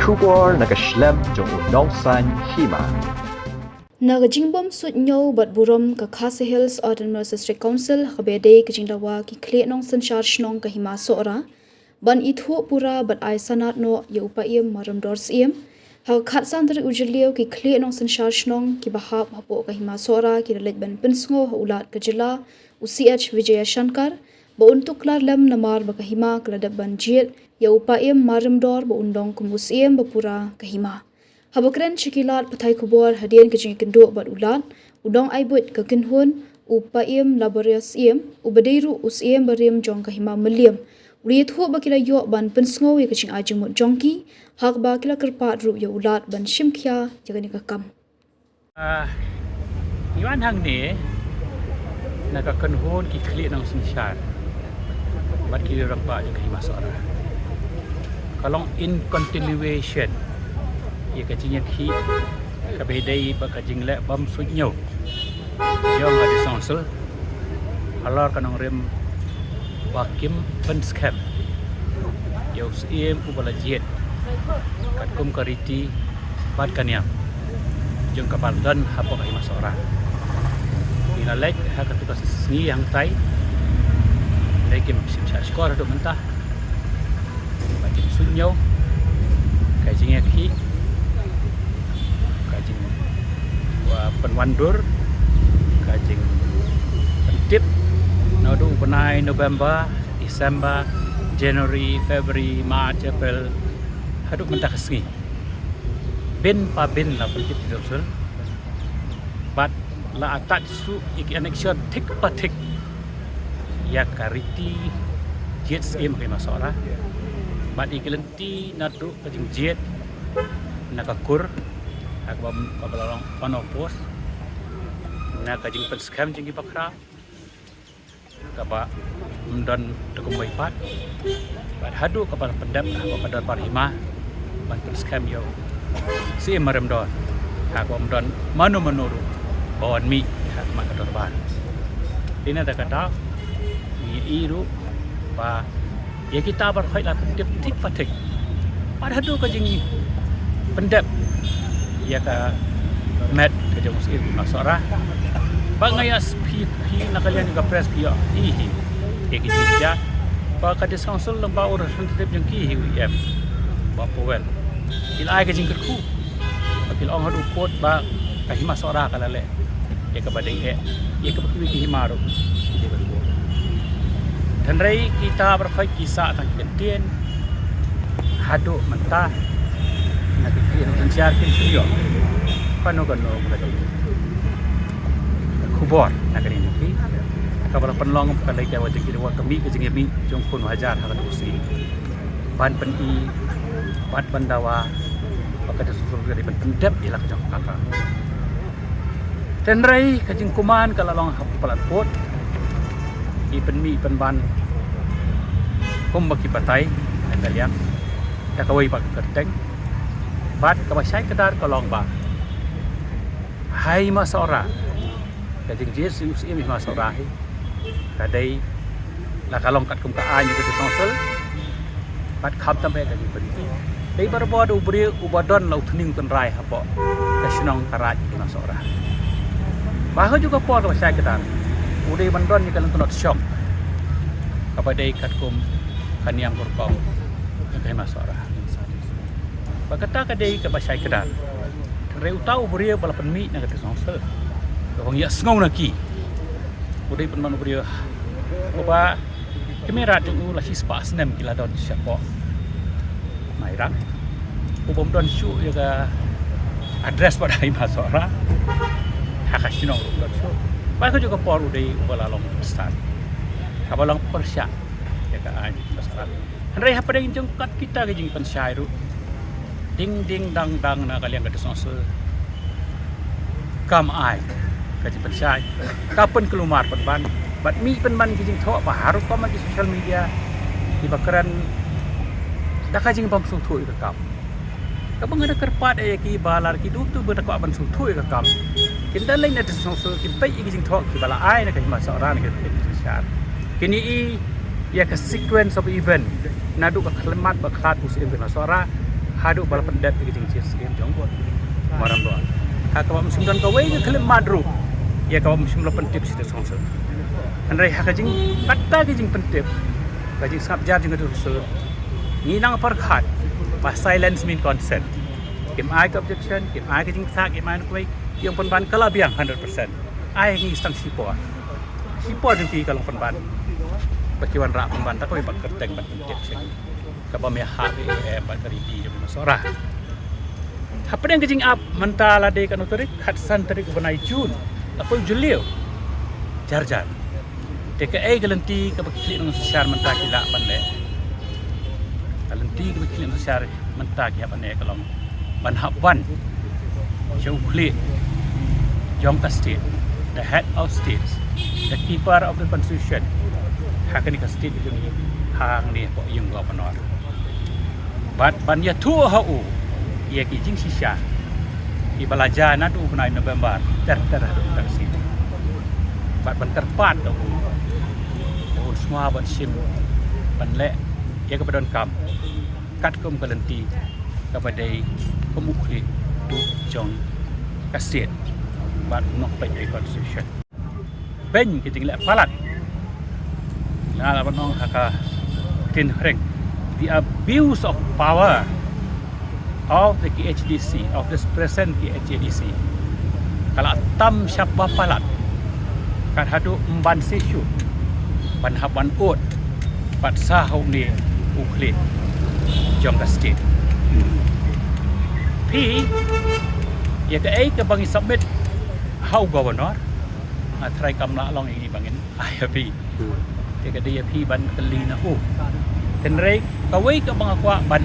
Tuklar nakaslem jong unongsan Hima. Nagajingbom sut nyo bat burom ka Khasi Hills Autonomous District Council kabede kajingdawa ki kle nong sanchar shnong ka Hima Sohra ban ithu pura bat ai sanat no ye upaiem Marremdor siem ha khat sandri ujliu ki kle nong sanchar shnong ki bahap hapo ka Hima Sohra ki relet ban pinsngo ha ulat ka jila UCH Vijaya Shankar ba Tuklar lem namar ba ka Hima kladab ban jiet ye upaiem Marremdor ba undong kumusiem ba pura ka Hima. Habakren cikilat patai kubor hadian kejing kenduk bat ulat, udong aibut ke kenhun, upaiem laborious iem, ubadiru usiem barim jong ke Hima meliam. Uliet hu bakila yok ban pensngo ye kejing ajemut jongki, hak bakila kerpat ru ye ulat ban shimkia jagani kakam. Iwan hang ni nak kenhun ki klik nang sinsyar. Bat kira rampak je ke Hima Sohra. Kalau in continuation ia kajing ki kabedai ba kajing le bam sunyo yang ada sonsel Halor kanong rem wakim penskem yo siem ubala jet kat kum kariti bat kaniam jeng kapal dan hapo ka Hima Sohra ina lek ha ka tugas ni yang tai lekim simsa skor do mentah bakim sunyo kajing ki penwandur kajing pentip nodu benai November, December, January, February, March, April haduk mentah kesini bin pa bin la pentip tidak sul bat la atat su iki annexion tik pa tik ya kariti jet skim Hima Sohra bat ikilenti nadu kajing jet nakakur akbam kabalong panopos na kajing penskam jingi bakra kaba mendon tekumai pat bat hadu kapal pendap pada par Hima ban penskam yo si Marremdor akbam mendon manu menuru bawan mi hak mak kador ban dina da kata mi iru ba ya kita berkhait la pendap tik patik pat hadu kajing pendap ia ka met ke jong si Hima Sohra bangaya spi nakalian juga press pia hihi ke kijia ba ka disangsul lamba ur sentrip jeng ki em ba powel il ai ke jing kerku akil ong hadu kot ba ka Hima Sohra kala le ye ka badeng ye ka bukti ki Hima ro dan rei kita berkhait kisah tang kentien hadu mentah nak kira mensiar kinsiyo pano kano berada kubor nak kini ni kapal penlong kalau kita wajib kita buat kami kejenggi mi jom pun wajar hakan usi ban peni bat bandawa pakai susul dari pendap ialah kejong kakak tenrai kejeng kuman kalau long pelat pot i penmi penban kum baki patai nak kalian tak kawai pak kerteng bat kabasai kedar kolong ba Hima Sohra kajing Jesus Hima Sohra kadai la kalong kat kum ka anyu ke sonsel bat kham tambe kajing pergi dei barbo do ubri ubadon lau thuning kun rai hapo kasnong karaj Hima Sohra bahwa juga por kabasai kedar udai bandon ni kalong tunot syok kapadai kat kum kaniam kurkong Hima Sohra Bagata kadai ke basai kedar. Reu tahu beria balapan mi nak kata sonsel. Orang ya sengau naki. Udai penman beria. Bapa kamera tu lah hispa senem kila don siapa. Mairang. Ubom don syu ya ka address pada Hima Sohra. Hakasinong don syu. Baik juga por udai balalong start. Kabalong persya ya ka ai masalah. Henry apa dengan jengkat kita ke jeng pensyairu. Ding ding dang dang na kalian kata sonsel kam ai kaji pensai kapan keluar penban bat mi penban kijing tho ba haru kom di social media di bakaran dak kajing bang sung thu ka kam ka bang ada kerpat ay ki balar ki duk tu bertakwa ban sung thu ka kam kin dan lain ada sonsel ki pai kijing tho ki bala ai na ka Hima Sohra na ka syar kini i ya ka sequence of event nadu ka kelemat ba khat us Hima Sohra hadu bal pendat ke jing cis game jong Marremdor hak ka musim don ka wei ke kelim madru ya ka musim lo pentip sida songse andai hak jing katta ke jing pentip ka jing sabjar jing adu so ni nang perkhat pa silence mean consent kim ai ka objection kim ai ke jing sa kim ai ko yang penban kala biang 100% ai ngi stang sipor jing ti kalau penban Bakiwan rak pemban tak kau ibat kerteng bat pentip sih. Kapa me hak bat kariti jom Sohra. Apa yang kejing up mentala de kan utorik hatsan tarik benai Jun. Apa Julio. Jar. Teka galenti ka bakili nang sesiar mentah kila pande. Galenti ka bakili nang sesiar mentah kila pande kalong ban habwan. Jauh kli. Jong ka state, the head of states, the keeper of the constitution. Hak ni ka state itu ni hang ni po yung governor. Ban ya tu hau ia ki jing sisya. Di balaja na tu benai November ter tak si. Ban terpat tu. Oh semua ban sim ban le ia kepada kam. Kat kum galenti kepada pemukli tu jong ka state. Ban nok pai constitution. Ben ki jing le palat. Nah, abang haka tin ring the abuse of power of the KHDC of this present KHDC. Kalau tam siapa palat kan hadu mban sesu ban haban ot pat sahau ni ukli jong state. P ya ke bangi submit how governor try kamla long ini bangin IAP. Dia dia pi ban keli na tenrei kawai ka bang akwa ban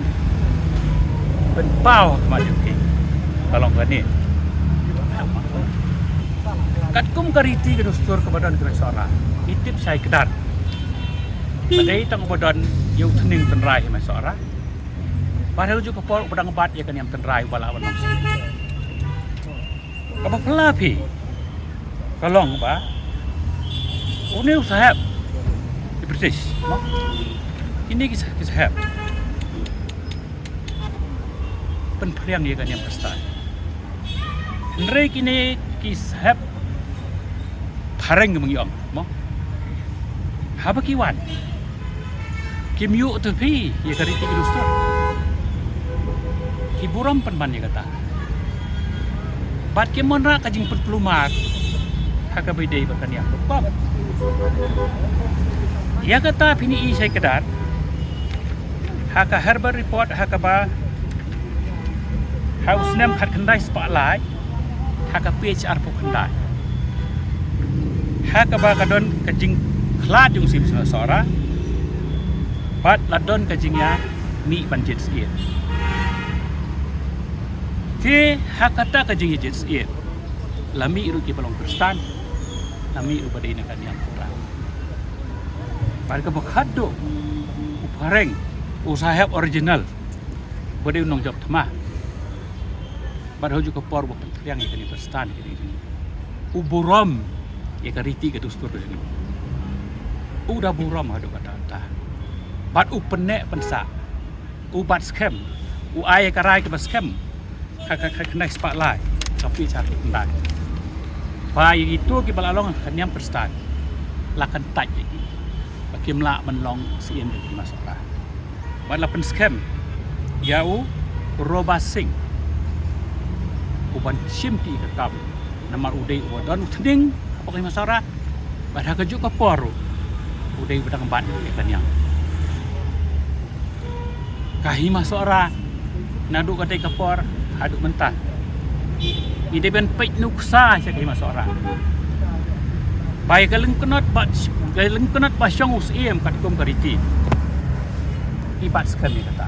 pau ma juki kalong gani kat kum kariti ke dustur ke badan ke Sohra itip sai kedat padai tang badan yu tening tenrai ma Sohra padahal juga por badang bat ya kan yang tenrai wala wanong apa pelapi kalong ba unil sahab British, ini kisah penperiang dia kan yang pesta. Henry kini kisah pareng mengiom, mo. Haba kiwan, kim yu tu pi, ya kari tiga lustur. Kiburam penban ya kata. Bat kemonra kajing penpelumat, haka bedai bahkan yang berpam. Ya kata pini saya kedat haka herbal report haka ba house name khat khandai spotlight haka PHR po khandai haka ba kadon kajing khlad jung sim Sohra bat ladon kajingnya mi banjit siet ti haka ta kajing jit siet lami ru ki palong kristan lami ru badai nak yang kurang pada kebekhado upareng usahab original bade unong job tama pada hoju kepor bo yang ikani perstan ini uburam ya kariti ke dustur ini udah buram hado kata bat upene pensa ubat scam uai karai ke scam kak kena spotlight tapi cari kendang pai itu ki balalong kanyam perstan lakan taj Kimla menlong sien di Sohra. Pada pen scam, yau robasing, uban simti kekam, nama udai wadon tening apa kau Sohra, pada kejuk keporu, udai bedang ban ikan yang. Hima Sohra, nadu kadai kepor, haduk mentah. Ide ben peit nuksa cak Hima Sohra. Baik kaleng kenot pasyong usiem kat kum kariti. Ibat sekali kata.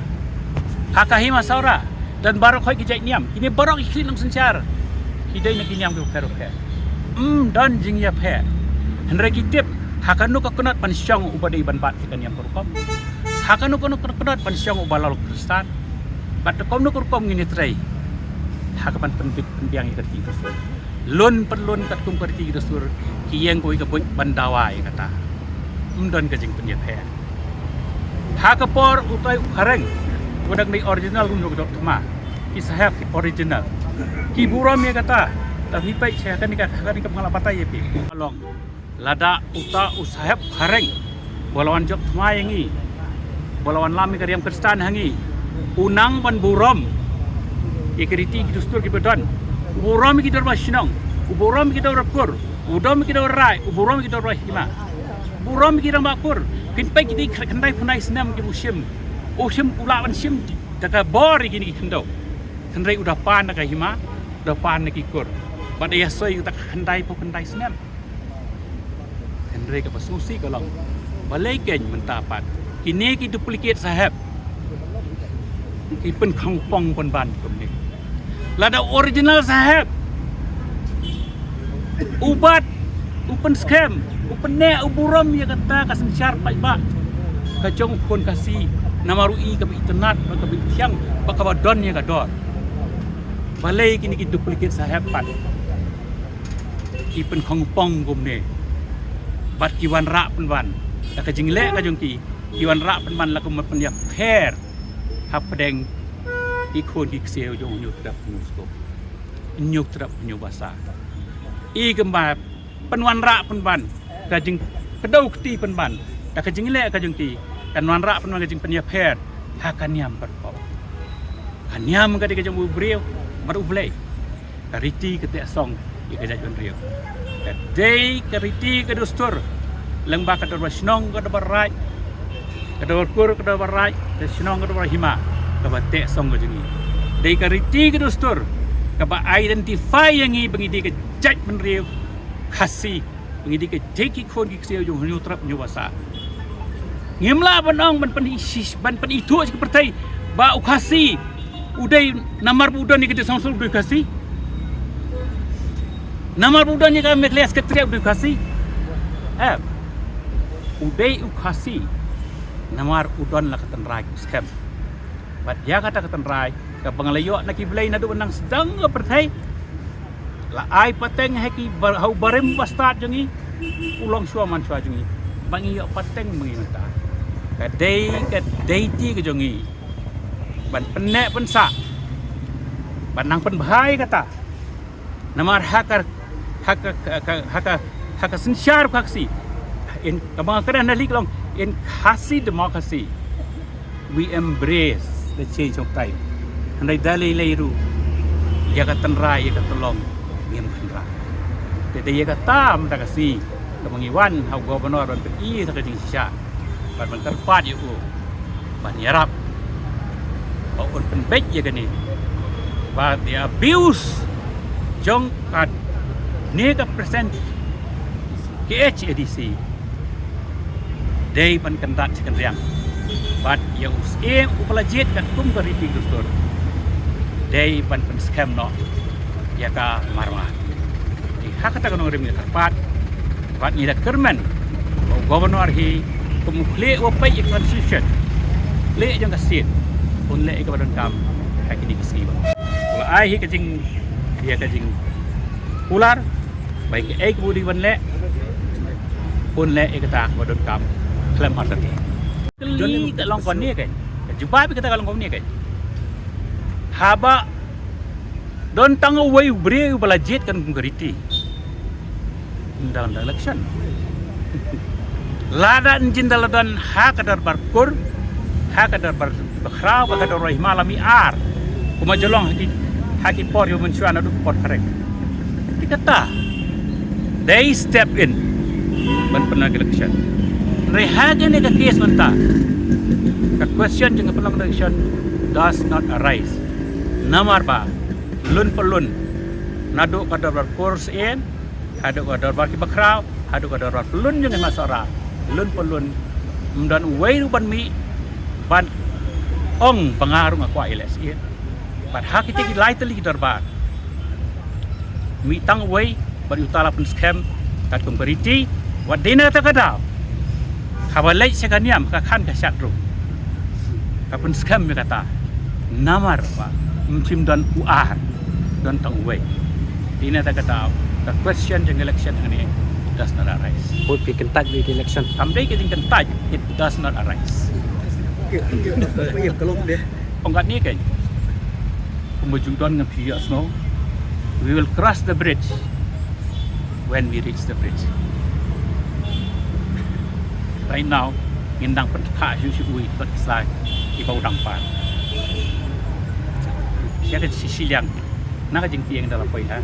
Haka Hima Sohra dan barok hoi kijai niam. Ini barok ikli nang sencar. Hidai nak niam ke peru pe. Dan jing ya pe. Henry kitip haka nu kenot pasyong ubade iban bat ikan niam kerukom. Haka nu kenot pasyong ubalal kristan. Bat kom nu kerukom ngini trai. Haka pan pendiang ikat ti terus. Lon perlon kat kum kariti gesur kiyeng koi ke bandawai kata don ke jing penye phe ha ka por utai ukhareng Wadak ni original kum dok tma. Ki sahab ki original. Ki buram ya kata. Tapi pai saya kan ni pengala patai ya pi. Along. Lada uta usahab hareng. Bolawan jok tma yangi. Bolawan lami kariam kristan hangi. Unang ban buram. Ikriti ki dustur ki bedan. Buram ki dor masinong. Buram ki dor kur. Udam ki dor rai. Buram ki dor hima. Buram ki dor makur. Kinpai kita kendai punai senam ki musim. Musim ulawan sim. Daka bori kini kendau. Kendai udah pan daka hima. Udah pan ki kur. Pada ya soy tak kendai po kendai senam. Kendai ke pasusi kalau balai ken mentapat. Kini ki duplicate sahab. Ki pen kangpong pen ban ni. Lada original sahab. Ubat, upen scam, upen ne uburam ya kata kasen syar pai ba. Kacong kon kasih nama rui ke internet ke tiang bakabadon ya kador. Balai kini ki duplicate sahab pat. Ki pen kangpong gum ne. Bat ki wan ra pen ban. Ka jingle ka jong ki wan ra pen ban la ko pen ya pair. Hap pedeng ikon di kseo jong nyuk terap musko nyuk terap nyu basa I gemba penwan rak penban kajing kedau keti penban ta kajing le kajing ti kan wan rak penban kajing penya pher hakaniam perpo haniam kadi kajing ubriu baru blai kariti kete song I kajak unriu kadai kariti kadustur lengba kador basnong kador barai kador kur kador barai dasnong kador hima kabate song ko jini dei kariti ke dostor kaba identify yang I bangidi ke judge menriu khasi bangidi ke jeki khon ki kseu jong hnu trap nyu wasa ngimla banong ban pen isis ban pen itu seperti ba ukhasi udai namar budan ni ke song du khasi namar budan ni ka mekles ke triap du khasi udai ukhasi namar udon la katan rai scam Bat ya kata rai ke pengalayo nak iblay na doon nang sedang pertai la ai pateng heki hau barem bastad jangi ulong suaman sua jangi bangi yo pateng mengi mata kadai ti ke jangi ban penek pensa ban nang pen bahai kata namar haka sensyar kaksi in kabang kada nalik long in khasi democracy we embrace the change of time. Andai dalai leiru, ya katan rai, ya katolong, ngem kanra. Tete ya katam tak kasi, kemengiwan hau gubernur dan PI tak kasi sya, ban terpat ya u, ban yarap, on penbet ya kani, ban the abuse, jong kad, ni ka present, KHADC, day ban kandat sekalian. But yang usem upalajet kat kum kariti dostor dei pan scam no ya ka marwa di hakata kono remi karpat bat ni da kerman gubernur hi kumukle opai constitution le jang kasit pun le ka badan kam hakini kisi ba ula ai hi kajing dia kajing ular baik ek budi ban le pun le ekata badan kam klaim atati Kali kat longkon ni kan. Jumpa pi kata longkon ni kan. Haba don tang away bre balajet kan gariti. Undang election. Lada injin daladan ha kadar barkur ha kadar bakhra ba kadar Hima lami ar. Kuma jolong haki por yo mensuan adu por karek. Dikata they step in ban penag election. Rehagan ni ka case manta. Ka question jeng pelang election does not arise. Namar ba lun pelun nado kadar course in hado kadar baki bakraw hado kadar pelun jeng masara lun pelun mdan way ban mi ban ong pengaruh aku iles in ban hakite ki lightly darbar mi tang way ban utala pun scam kat komperiti wadina ta kadau kabalai sekaniam ka kan ka syadru kapun scam mi kata namar ba mcim dan uar dan tang way dina ta kata the question jeng election ini does not arise put pi kentaj di election someday kita kentaj it does not arise yang kelong dia pangkat ni kan pemajudan dengan pihak snow. We will cross the bridge when we reach the bridge. Right now, ngindang pentak ui tot sai di bawah dampan. Siapa sisi yang nak jeng tiang dalam poin ha.